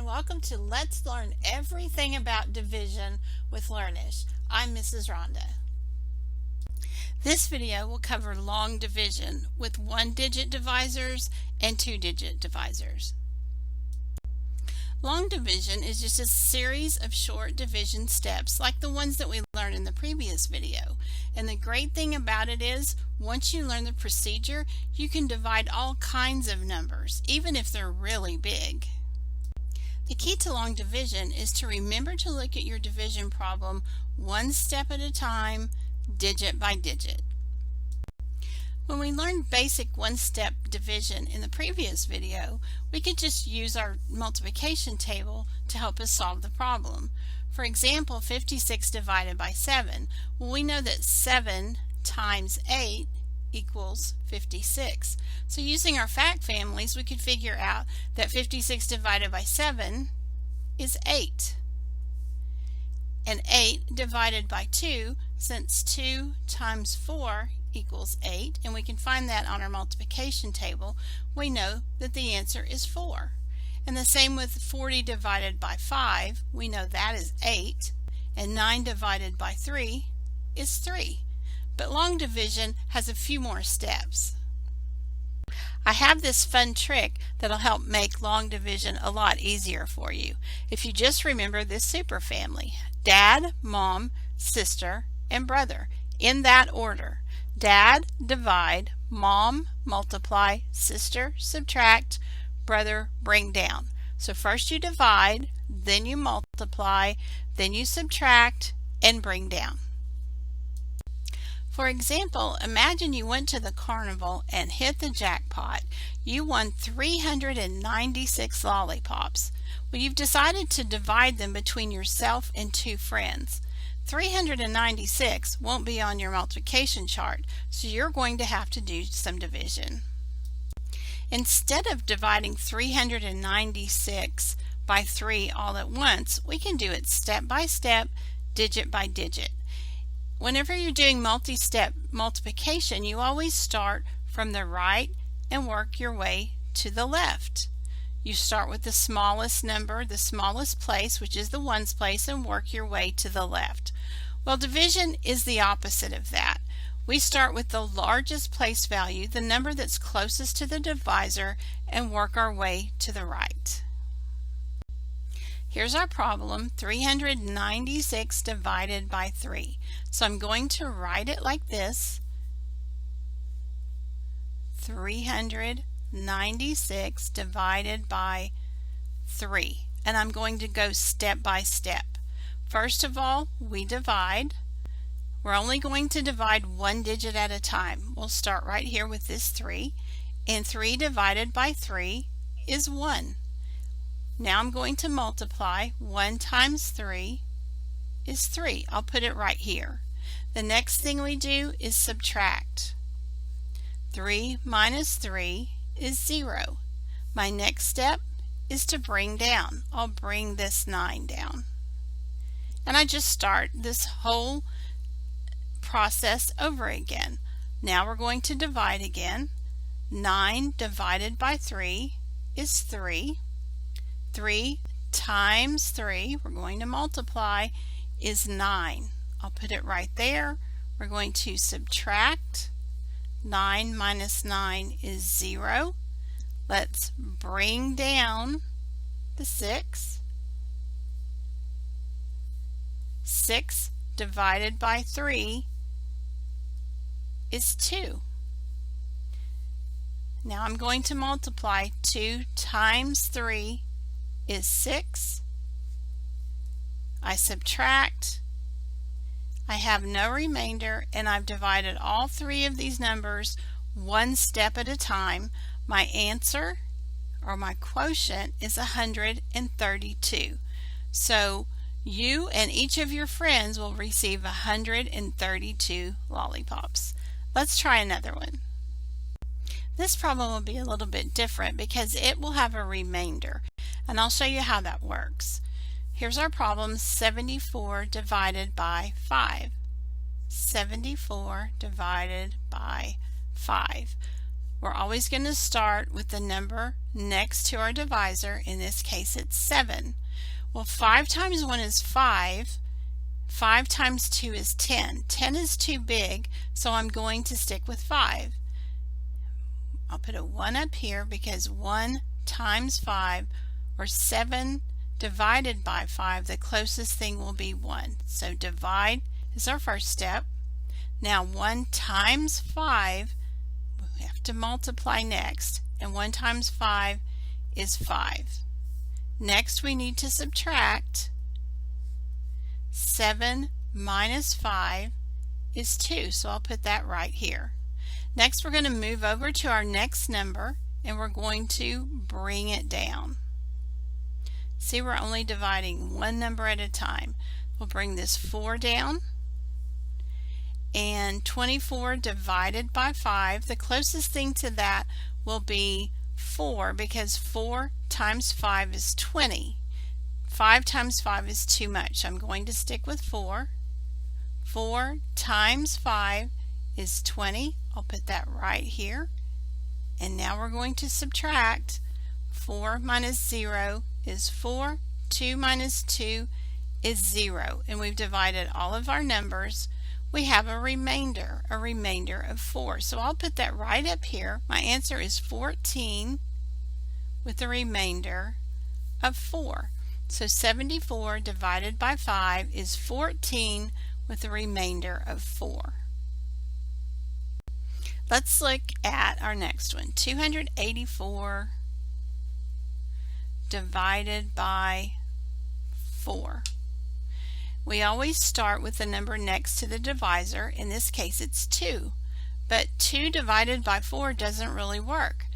welcome to Let's Learn Everything About Division with Learnish. I'm Mrs. Rhonda. This video will cover long division with one-digit divisors and two-digit divisors. Long division is just a series of short division steps like the ones that we learned in the previous video. And the great thing about it is, once you learn the procedure, you can divide all kinds of numbers, even if they're really big. The key to long division is to remember to look at your division problem one step at a time, digit by digit. When we learned basic one-step division in the previous video, we could just use our multiplication table to help us solve the problem. For example, 56 divided by 7. Well, we know that 7 times 8 equals 56. So using our fact families, we could figure out that 56 divided by 7 is 8. And 8 divided by 2, since 2 times 4 equals 8, and we can find that on our multiplication table, we know that the answer is 4. And the same with 40 divided by 5, we know that is 8, and 9 divided by 3 is 3. But long division has a few more steps. I have this fun trick that'll help make long division a lot easier for you. If you just remember this superfamily: Dad, Mom, Sister, and Brother, in that order. Dad, divide, Mom, multiply, Sister, subtract, Brother, bring down. So first you divide, then you multiply, then you subtract, and bring down. For example, imagine you went to the carnival and hit the jackpot. You won 396 lollipops. Well, you've decided to divide them between yourself and two friends. 396 won't be on your multiplication chart, so you're going to have to do some division. Instead of dividing 396 by 3 all at once, we can do it step by step, digit by digit. Whenever you're doing multi-step multiplication, you always start from the right and work your way to the left. You start with the smallest number, the smallest place, which is the ones place, and work your way to the left. Well, division is the opposite of that. We start with the largest place value, the number that's closest to the divisor, and work our way to the right. Here's our problem: 396 divided by 3. So I'm going to write it like this: 396 divided by 3. And I'm going to go step by step. First of all, we divide. We're only going to divide one digit at a time. We'll start right here with this 3. And 3 divided by 3 is 1. Now I'm going to multiply. 1 times 3 is 3. I'll put it right here. The next thing we do is subtract. 3 minus 3 is 0. My next step is to bring down. I'll bring this 9 down. And I just start this whole process over again. Now we're going to divide again. 9 divided by 3 is 3. 3 times 3, we're going to multiply, is 9. I'll put it right there. We're going to subtract. 9 minus 9 is 0. Let's bring down the 6. 6 divided by 3 is 2. Now I'm going to multiply. 2 times 3 is 6. I subtract. I have no remainder, and I've divided all three of these numbers one step at a time. My answer, or my quotient, is 132. So you and each of your friends will receive 132 lollipops. Let's try another one. This problem will be a little bit different because it will have a remainder, and I'll show you how that works. Here's our problem: 74 divided by 5. 74 divided by 5. we're always going to start with the number next to our divisor. In this case, it's 7. Well, 5 times 1 is 5. 5 times 2 is 10. 10 is too big, so I'm going to stick with 5. I'll put a 1 up here because 1 times 5, or 7 divided by 5, the closest thing will be 1. So divide is our first step. Now 1 times 5, we have to multiply next, and 1 times 5 is 5. Next we need to subtract. 7 minus 5 is 2, so I'll put that right here. Next we're going to move over to our next number and we're going to bring it down. See, we're only dividing one number at a time. We'll bring this 4 down, and 24 divided by 5, the closest thing to that will be 4 because 4 times 5 is 20. 5 times 5 is too much. I'm going to stick with 4. 4 times 5 is 20. I'll put that right here. And now we're going to subtract. 4 minus 0 is 4. 2 minus 2 is 0. And we've divided all of our numbers. We have a remainder of 4. So I'll put that right up here. My answer is 14 with a remainder of 4. So 74 divided by 5 is 14 with a remainder of 4. Let's look at our next one. 284 divided by 4. We always start with the number next to the divisor. In this case it's 2. But 2 divided by 4 doesn't really work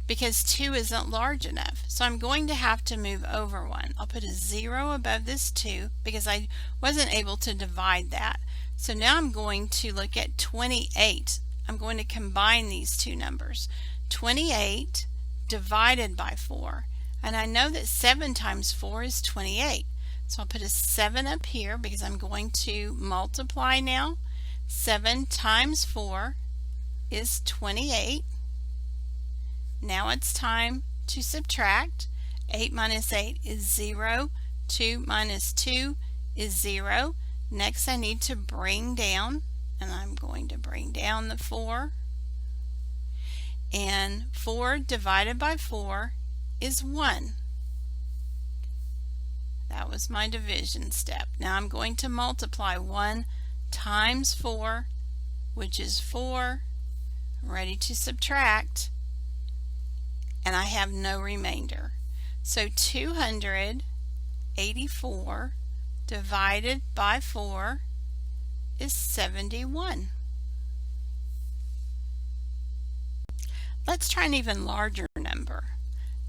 because 2 isn't large enough. So I'm going to have to move over 1. I'll put a 0 above this 2 because I wasn't able to divide that. So now I'm going to look at 28. I'm going to combine these two numbers. 28 divided by 4. And I know that 7 times 4 is 28. So I'll put a 7 up here because I'm going to multiply now. 7 times 4 is 28. Now it's time to subtract. 8 minus 8 is 0. 2 minus 2 is 0. Next I need to bring down, and I'm going to bring down the 4. And 4 divided by 4 is 1. That was my division step. Now I'm going to multiply. 1 times 4, which is 4. I'm ready to subtract. And I have no remainder. So 284 divided by 4 is 71. Let's try an even larger number.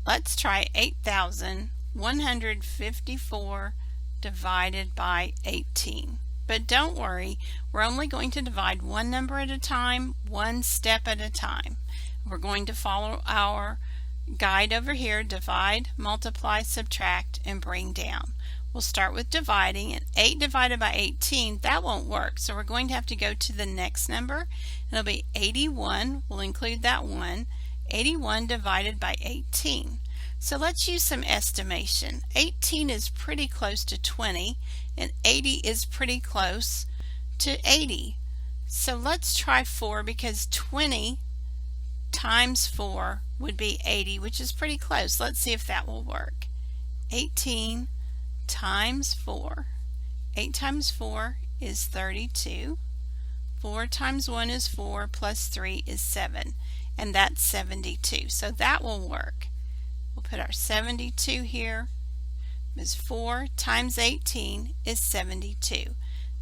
Let's try 8,154 divided by 18. But don't worry, we're only going to divide one number at a time, one step at a time. We're going to follow our guide over here: divide, multiply, subtract, and bring down. We'll start with dividing, and 8 divided by 18, that won't work. So we're going to have to go to the next number. It'll be 81. We'll include that 1. 81 divided by 18. So let's use some estimation. 18 is pretty close to 20, and 80 is pretty close to 80. So let's try 4 because 20 times 4 would be 80, which is pretty close. Let's see if that will work. 18 times 4. 8 times 4 is 32. 4 times 1 is 4, plus 3 is 7. And that's 72. So that will work. We'll put our 72 here. Because 4 times 18 is 72.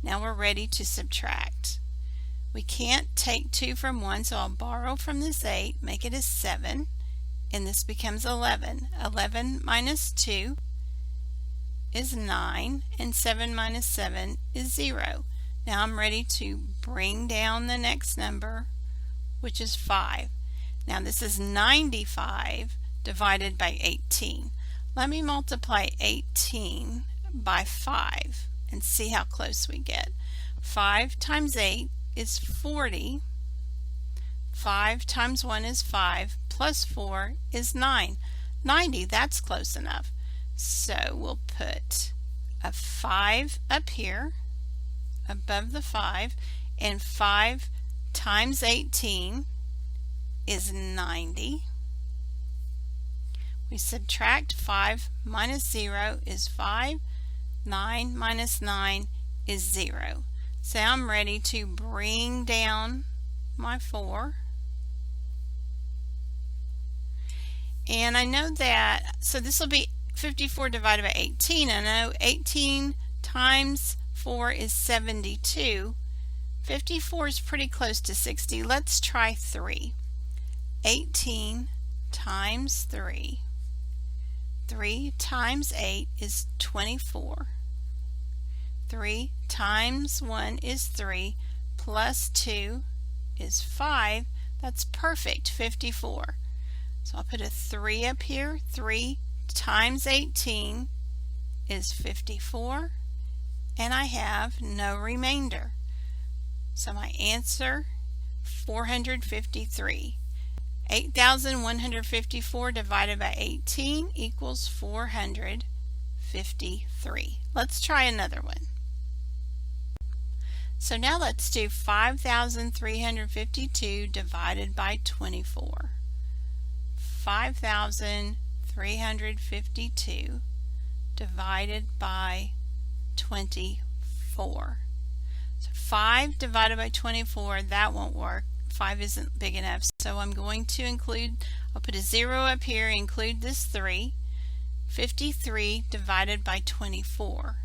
Now we're ready to subtract. We can't take 2 from 1, so I'll borrow from this 8, make it a 7, and this becomes 11. 11 minus 2 is 9, and 7 minus 7 is 0. Now I'm ready to bring down the next number, which is 5. Now this is 95 divided by 18. Let me multiply 18 by 5 and see how close we get. 5 times 8 is 40. 5 times 1 is 5, plus 4 is 9. 90, that's close enough. So we'll put a 5 up here above the 5, and 5 times 18 is 90. We subtract 5 minus 0 is 5. 9 minus 9 is 0. So I'm ready to bring down my 4. And I know that, so this will be 54 divided by 18. I know 18 times 4 is 72. 54 is pretty close to 60. Let's try 3. 18 times 3. 3 times 8 is 24. 3 times 1 is 3, plus 2 is 5. That's perfect, 54. So I'll put a 3 up here. 3 times 18 is 54, and I have no remainder. So my answer, 453. 8,154 divided by 18 equals 453. Let's try another one. So now let's do 5,352 divided by 24. 5,352 divided by 24. So 5 divided by 24, that won't work. 5 isn't big enough, so I'm going to I'll put a 0 up here, include this 3. 53 divided by 24.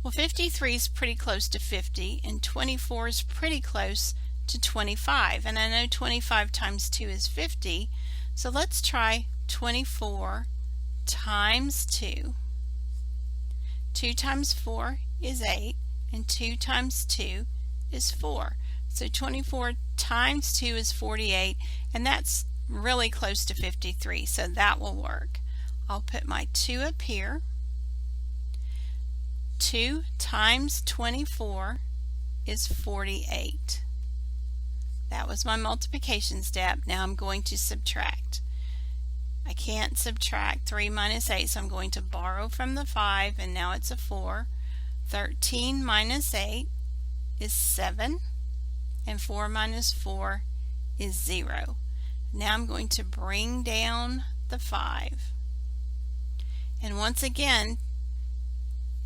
Well, 53 is pretty close to 50, and 24 is pretty close to 25. And I know 25 times 2 is 50, so let's try 24 times 2. 2 times 4 is 8, and 2 times 2 is 4. So 24 times 2 is 48, and that's really close to 53, so that will work. I'll put my 2 up here. 2 times 24 is 48. That was my multiplication step. Now I'm going to subtract. I can't subtract 3 minus 8, so I'm going to borrow from the 5, and now it's a 4. 13 minus 8 is 7, and 4 minus 4 is 0. Now I'm going to bring down the 5. And once again,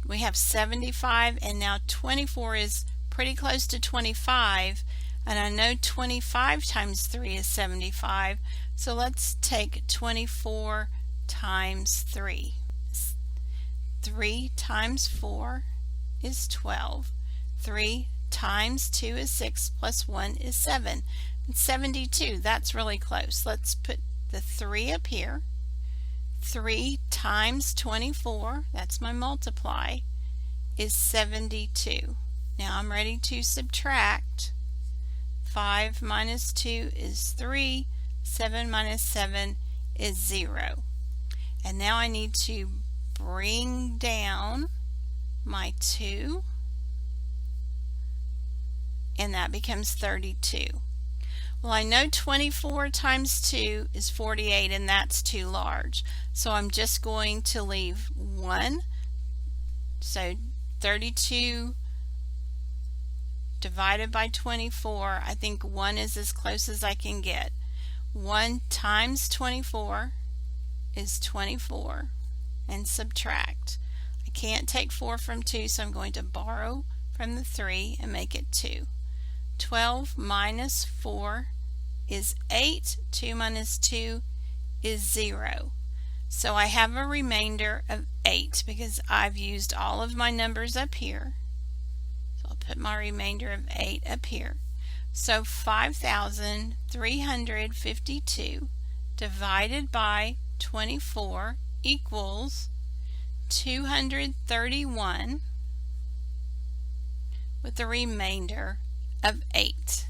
we have 75, and now 24 is pretty close to 25, and I know 25 times 3 is 75, so let's take 24 times 3. 3 times 4 is 12. 3 times 2 is 6, plus 1 is 7. And 72, that's really close. Let's put the 3 up here. 3 times 24, that's my multiply, is 72. Now I'm ready to subtract. 5 minus 2 is 3. 7 minus 7 is 0. And now I need to bring down my 2, and that becomes 32. Well, I know 24 times 2 is 48, and that's too large. So I'm just going to leave 1. So 32 divided by 24, I think 1 is as close as I can get. 1 times 24 is 24, and subtract. I can't take 4 from 2, so I'm going to borrow from the 3 and make it 2. 12 minus 4 is 8. 2 minus 2 is 0. So I have a remainder of 8 because I've used all of my numbers up here. So I'll put my remainder of 8 up here. So 5,352 divided by 24 equals 231 with a remainder of 8.